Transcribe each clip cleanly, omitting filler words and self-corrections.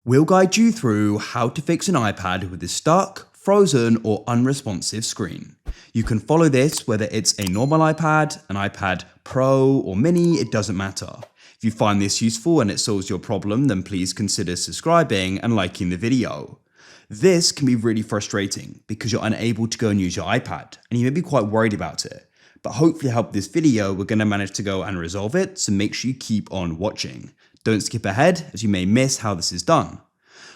We'll guide you through how to fix an iPad with a stuck, frozen, or unresponsive screen. You can follow this whether it's a normal iPad, an iPad Pro or Mini, it doesn't matter. If you find this useful and it solves your problem, then please consider subscribing and liking the video. This can be really frustrating because you're unable to go and use your iPad and you may be quite worried about it. But hopefully help this video, we're going to manage to go and resolve it, so make sure you keep on watching. Don't skip ahead as you may miss how this is done.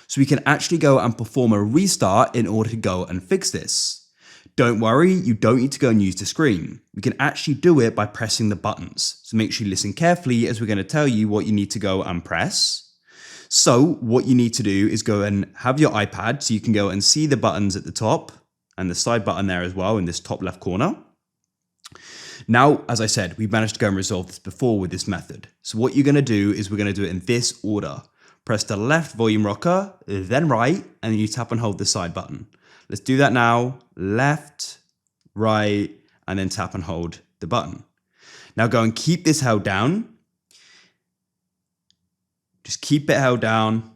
So we can actually go and perform a restart in order to go and fix this. Don't worry, you don't need to go and use the screen. We can actually do it by pressing the buttons. So make sure you listen carefully as we're going to tell you what you need to go and press. So what you need to do is go and have your iPad so you can go and see the buttons at the top and the side button there as well in this top left corner. Now, as I said, we've managed to go and resolve this before with this method. So what you're going to do is we're going to do it in this order. Press the left volume rocker, then right, and then you tap and hold the side button. Let's do that now. Left, right, and then tap and hold the button. Now go and keep this held down. Just keep it held down.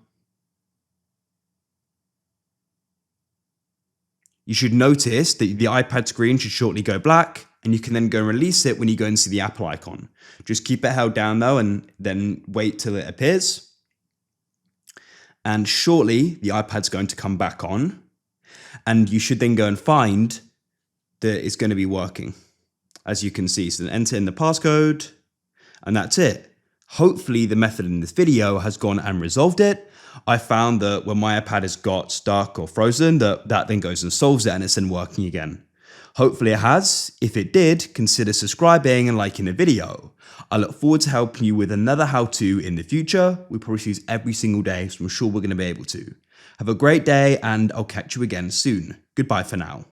You should notice that the iPad screen should shortly go black, and you can then go and release it when you go and see the Apple icon. Just keep it held down though, and then wait till it appears. And shortly, the iPad's going to come back on, and you should then go and find that it's going to be working, as you can see. So then enter in the passcode, and that's it. Hopefully the method in this video has gone and resolved it. I found that when my iPad has got stuck or frozen, that then goes and solves it and it's then working again. Hopefully it has. If it did, consider subscribing and liking the video. I look forward to helping you with another how-to in the future. We probably use every single day, so I'm sure we're going to be able to. Have a great day and I'll catch you again soon. Goodbye for now.